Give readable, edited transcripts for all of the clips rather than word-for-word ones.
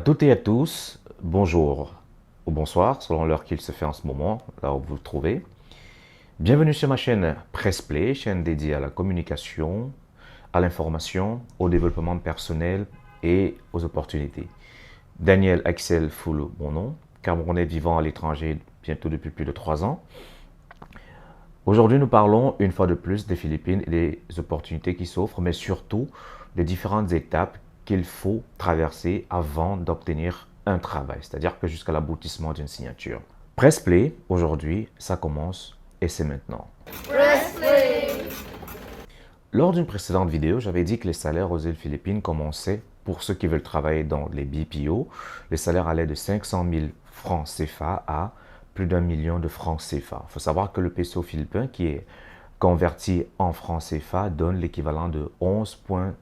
toutes et à tous, bonjour ou bonsoir, selon l'heure qu'il se fait en ce moment, là où vous vous trouvez. Bienvenue sur ma chaîne Pressplay, chaîne dédiée à la communication, à l'information, au développement personnel et aux opportunités. Daniel Axel Foulou, mon nom, Camerounais vivant à l'étranger bientôt depuis plus de 3 ans. Aujourd'hui, nous parlons une fois de plus des Philippines et des opportunités qui s'offrent, mais surtout des différentes étapes qu'il faut traverser avant d'obtenir un travail, c'est-à-dire que jusqu'à l'aboutissement d'une signature. Press Play, aujourd'hui, ça commence et c'est maintenant. Press Play. Lors d'une précédente vidéo, j'avais dit que les salaires aux îles Philippines commençaient, pour ceux qui veulent travailler dans les BPO, les salaires allaient de 500 000 francs CFA à plus d'1 million de francs CFA. Il faut savoir que le peso philippin qui est converti en francs CFA donne l'équivalent de 11,5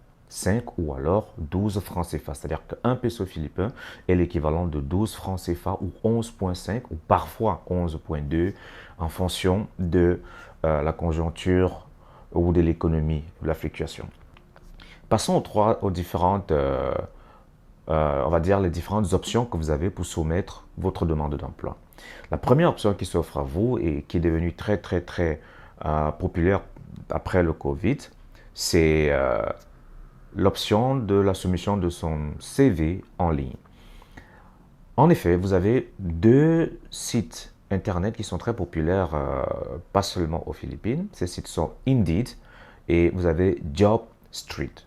ou alors 12 francs CFA. C'est-à-dire qu'un peso philippin est l'équivalent de 12 francs CFA ou 11,5 ou parfois 11,2 en fonction de la conjoncture ou de l'économie, de la fluctuation. Passons aux différentes, on va dire les différentes options que vous avez pour soumettre votre demande d'emploi. La première option qui s'offre à vous et qui est devenue très populaire après le Covid, c'est l'option de la soumission de son CV en ligne. En effet, vous avez deux sites internet qui sont très populaires, pas seulement aux Philippines. Ces sites sont Indeed et vous avez JobStreet.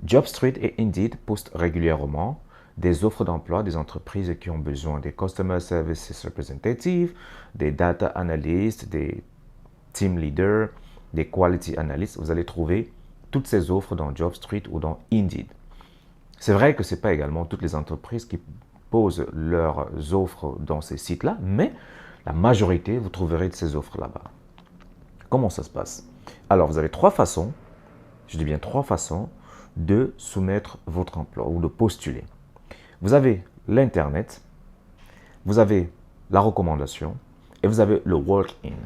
JobStreet et Indeed postent régulièrement des offres d'emploi des entreprises qui ont besoin des Customer Services Representatives, des Data Analysts, des Team Leaders, des Quality Analysts. Vous allez trouver toutes ces offres dans JobStreet ou dans Indeed. C'est vrai que ce n'est pas également toutes les entreprises qui posent leurs offres dans ces sites-là, mais la majorité, vous trouverez de ces offres là-bas. Comment ça se passe? Alors, vous avez trois façons, je dis bien trois façons, de soumettre votre emploi ou de postuler. Vous avez l'Internet, vous avez la recommandation et vous avez le walk-in.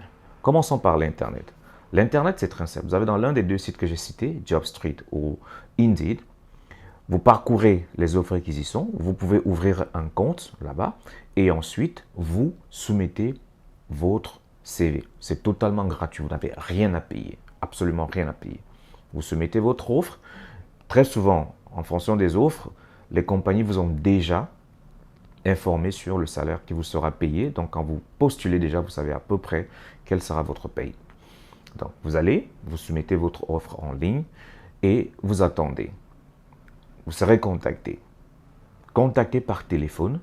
Commençons par l'Internet. L'Internet, c'est très simple. Vous avez dans l'un des deux sites que j'ai cités, JobStreet ou Indeed, vous parcourez les offres qui y sont, vous pouvez ouvrir un compte là-bas et ensuite vous soumettez votre CV. C'est totalement gratuit, vous n'avez rien à payer, absolument rien à payer. Vous soumettez votre offre. Très souvent, en fonction des offres, les compagnies vous ont déjà informé sur le salaire qui vous sera payé. Donc, quand vous postulez déjà, vous savez à peu près quelle sera votre paye. Donc, vous soumettez votre offre en ligne et vous attendez. Vous serez contacté. Contacté par téléphone,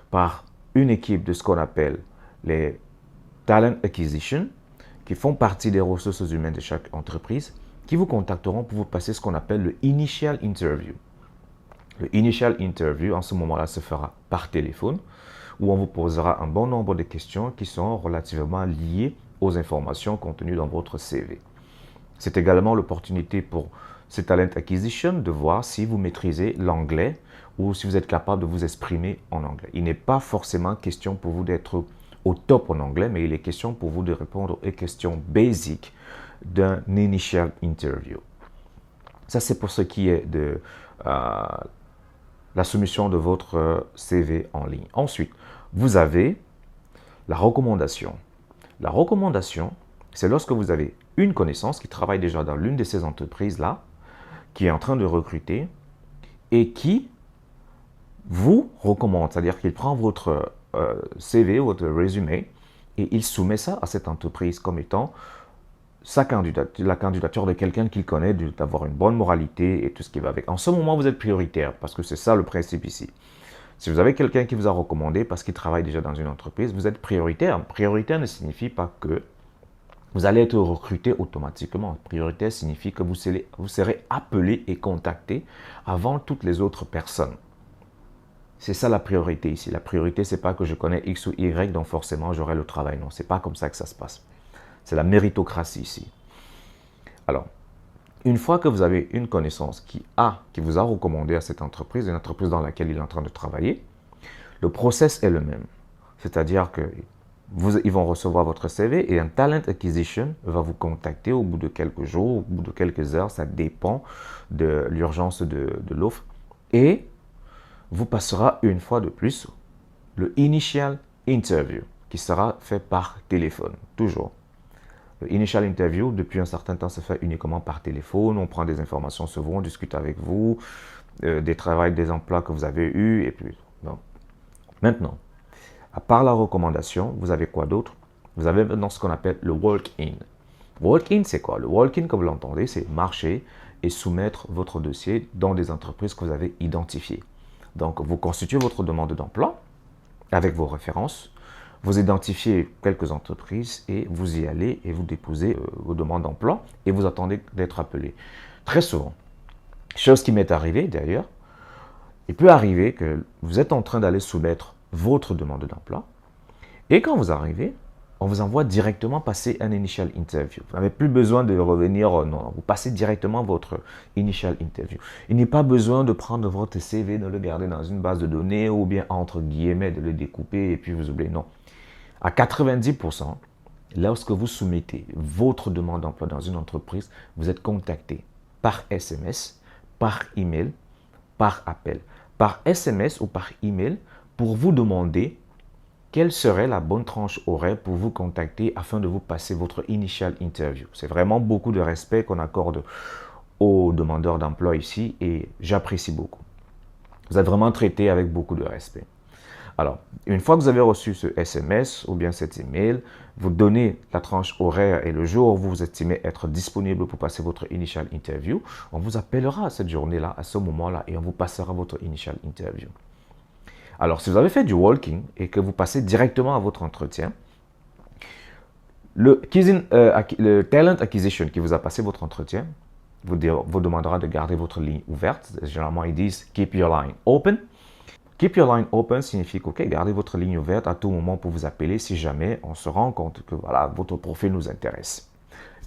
par une équipe de ce qu'on appelle les Talent Acquisition, qui font partie des ressources humaines de chaque entreprise, qui vous contacteront pour vous passer ce qu'on appelle le Initial Interview. Le Initial Interview, en ce moment-là, se fera par téléphone, où on vous posera un bon nombre de questions qui sont relativement liées aux informations contenues dans votre CV. C'est également l'opportunité pour ces Talent Acquisition de voir si vous maîtrisez l'anglais ou si vous êtes capable de vous exprimer en anglais. Il n'est pas forcément question pour vous d'être au top en anglais, mais il est question pour vous de répondre aux questions basiques d'un Initial Interview. Ça, c'est pour ce qui est de la soumission de votre CV en ligne. Ensuite, vous avez la recommandation. La recommandation, c'est lorsque vous avez une connaissance qui travaille déjà dans l'une de ces entreprises-là, qui est en train de recruter et qui vous recommande, c'est-à-dire qu'il prend votre CV, votre résumé, et il soumet ça à cette entreprise comme étant la candidature de quelqu'un qu'il connaît, d'avoir une bonne moralité et tout ce qui va avec. En ce moment, vous êtes prioritaire parce que c'est ça le principe ici. Si vous avez quelqu'un qui vous a recommandé parce qu'il travaille déjà dans une entreprise, vous êtes prioritaire. Prioritaire ne signifie pas que vous allez être recruté automatiquement. Prioritaire signifie que vous serez appelé et contacté avant toutes les autres personnes. C'est ça la priorité ici. La priorité, ce n'est pas que je connais X ou Y, donc forcément j'aurai le travail. Non, ce n'est pas comme ça que ça se passe. C'est la méritocratie ici. Alors, une fois que vous avez une connaissance qui vous a recommandé à cette entreprise, une entreprise dans laquelle il est en train de travailler, le process est le même. C'est-à-dire qu'ils vont recevoir votre CV et un Talent Acquisition va vous contacter au bout de quelques jours, au bout de quelques heures, ça dépend de l'urgence de l'offre. Et vous passera une fois de plus le Initial Interview, qui sera fait par téléphone, toujours. Le Initial Interview, depuis un certain temps, se fait uniquement par téléphone. On prend des informations sur vous, on discute avec vous, des travails, des emplois que vous avez eus, et puis, bon. Maintenant, à part la recommandation, vous avez quoi d'autre? Vous avez maintenant ce qu'on appelle le walk-in. Walk-in, c'est quoi? Le walk-in, comme vous l'entendez, c'est marcher et soumettre votre dossier dans des entreprises que vous avez identifiées. Donc, vous constituez votre demande d'emploi avec vos références, vous identifiez quelques entreprises et vous y allez et vous déposez vos demandes d'emploi et vous attendez d'être appelé. Très souvent, chose qui m'est arrivée d'ailleurs, il peut arriver que vous êtes en train d'aller soumettre votre demande d'emploi et quand vous arrivez, on vous envoie directement passer un initial interview. Vous n'avez plus besoin de revenir, non, vous passez directement votre initial interview. Il n'est pas besoin de prendre votre CV, de le garder dans une base de données ou bien entre guillemets de le découper et puis vous oubliez. Non. À 90%, lorsque vous soumettez votre demande d'emploi dans une entreprise, vous êtes contacté par SMS, par email, par appel. Par SMS ou par email pour vous demander quelle serait la bonne tranche horaire pour vous contacter afin de vous passer votre initial interview. C'est vraiment beaucoup de respect qu'on accorde aux demandeurs d'emploi ici et j'apprécie beaucoup. Vous êtes vraiment traité avec beaucoup de respect. Alors, une fois que vous avez reçu ce SMS ou bien cet email, vous donnez la tranche horaire et le jour où vous estimez être disponible pour passer votre initial interview, on vous appellera à cette journée-là, à ce moment-là, et on vous passera votre initial interview. Alors, si vous avez fait du walking et que vous passez directement à votre entretien, le Talent Acquisition qui vous a passé votre entretien vous demandera de garder votre ligne ouverte. Généralement, ils disent « Keep your line open ». Keep your line open signifie que, gardez votre ligne ouverte à tout moment pour vous appeler si jamais on se rend compte que voilà, votre profil nous intéresse.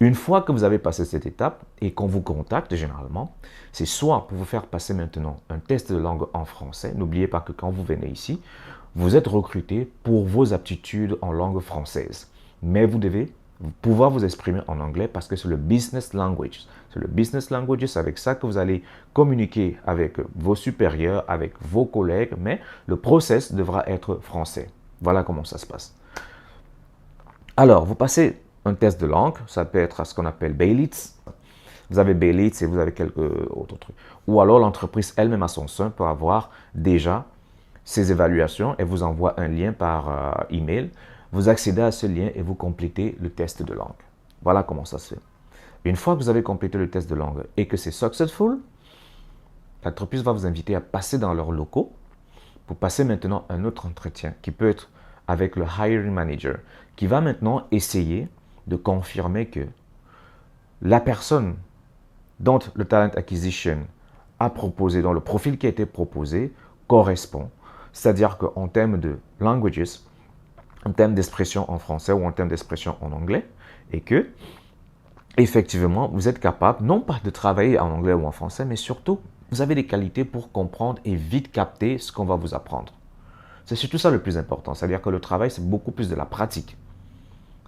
Une fois que vous avez passé cette étape et qu'on vous contacte généralement, c'est soit pour vous faire passer maintenant un test de langue en français. N'oubliez pas que quand vous venez ici, vous êtes recruté pour vos aptitudes en langue française. Mais vous devez pouvoir vous exprimer en anglais parce que c'est le business language. C'est le business language, c'est avec ça que vous allez communiquer avec vos supérieurs, avec vos collègues, mais le process devra être français. Voilà comment ça se passe. Alors, vous passez un test de langue, ça peut être ce qu'on appelle Baylitz. Vous avez Baylitz et vous avez quelques autres trucs. Ou alors l'entreprise elle-même à son sein peut avoir déjà ces évaluations et vous envoie un lien par email. Vous accédez à ce lien et vous complétez le test de langue. Voilà comment ça se fait. Une fois que vous avez complété le test de langue et que c'est successful, l'entreprise va vous inviter à passer dans leurs locaux pour passer maintenant un autre entretien qui peut être avec le hiring manager qui va maintenant essayer de confirmer que la personne dont le talent acquisition a proposé, dont le profil qui a été proposé correspond. C'est-à-dire qu'en termes de languages, en termes d'expression en français ou en termes d'expression en anglais, et que, effectivement, vous êtes capable, non pas de travailler en anglais ou en français, mais surtout, vous avez des qualités pour comprendre et vite capter ce qu'on va vous apprendre. C'est surtout ça le plus important, c'est-à-dire que le travail, c'est beaucoup plus de la pratique.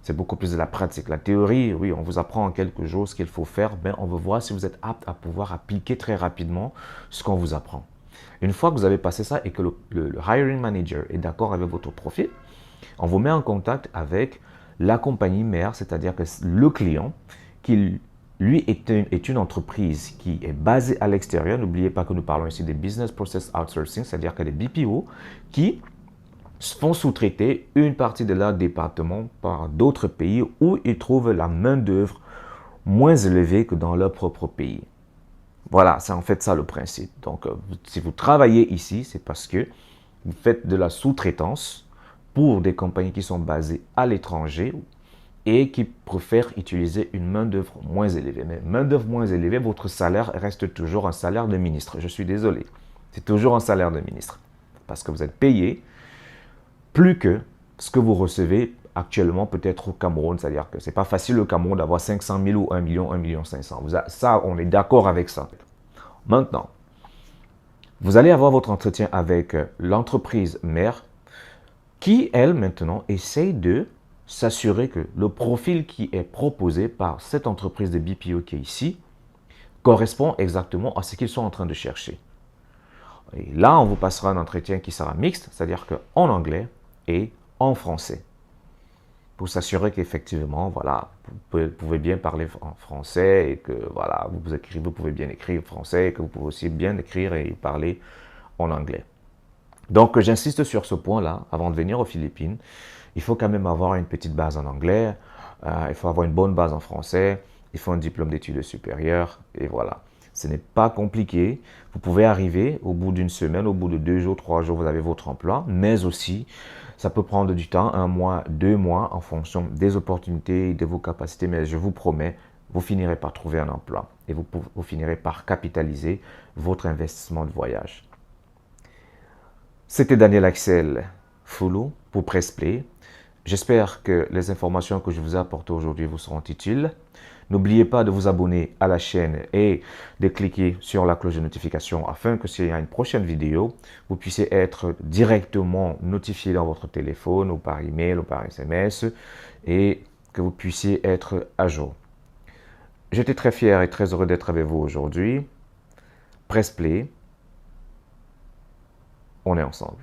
C'est beaucoup plus de la pratique. La théorie, oui, on vous apprend en quelques jours ce qu'il faut faire, mais on veut voir si vous êtes apte à pouvoir appliquer très rapidement ce qu'on vous apprend. Une fois que vous avez passé ça et que le hiring manager est d'accord avec votre profil, on vous met en contact avec la compagnie mère, c'est-à-dire que le client qui, lui, est une entreprise qui est basée à l'extérieur. N'oubliez pas que nous parlons ici des Business Process Outsourcing, c'est-à-dire que des BPO qui font sous-traiter une partie de leur département par d'autres pays où ils trouvent la main-d'œuvre moins élevée que dans leur propre pays. Voilà, c'est en fait ça le principe. Donc, si vous travaillez ici, c'est parce que vous faites de la sous-traitance pour des compagnies qui sont basées à l'étranger et qui préfèrent utiliser une main-d'œuvre moins élevée. Mais main-d'œuvre moins élevée, votre salaire reste toujours un salaire de ministre. Je suis désolé. C'est toujours un salaire de ministre. Parce que vous êtes payé plus que ce que vous recevez actuellement peut-être au Cameroun. C'est-à-dire que ce n'est pas facile au Cameroun d'avoir 500 000 ou 1 million, 1 million 500. Ça, on est d'accord avec ça. Maintenant, vous allez avoir votre entretien avec l'entreprise mère qui, elle, maintenant, essaye de s'assurer que le profil qui est proposé par cette entreprise de BPO qui est ici correspond exactement à ce qu'ils sont en train de chercher. Et là, on vous passera un entretien qui sera mixte, c'est-à-dire qu'en anglais et en français. Pour s'assurer qu'effectivement, voilà, vous pouvez bien parler en français et que voilà, vous pouvez bien écrire français et que vous pouvez aussi bien écrire et parler en anglais. Donc, j'insiste sur ce point-là, avant de venir aux Philippines, il faut quand même avoir une petite base en anglais, il faut avoir une bonne base en français, il faut un diplôme d'études supérieures, et voilà. Ce n'est pas compliqué. Vous pouvez arriver au bout d'une semaine, au bout de 2 jours, 3 jours, vous avez votre emploi, mais aussi, ça peut prendre du temps, 1 mois, 2 mois, en fonction des opportunités et de vos capacités, mais je vous promets, vous finirez par trouver un emploi et vous finirez par capitaliser votre investissement de voyage. C'était Daniel Axel Foulou pour Pressplay. J'espère que les informations que je vous ai apportées aujourd'hui vous seront utiles. N'oubliez pas de vous abonner à la chaîne et de cliquer sur la cloche de notification afin que s'il y a une prochaine vidéo, vous puissiez être directement notifié dans votre téléphone ou par email ou par SMS et que vous puissiez être à jour. J'étais très fier et très heureux d'être avec vous aujourd'hui. Pressplay, on est ensemble.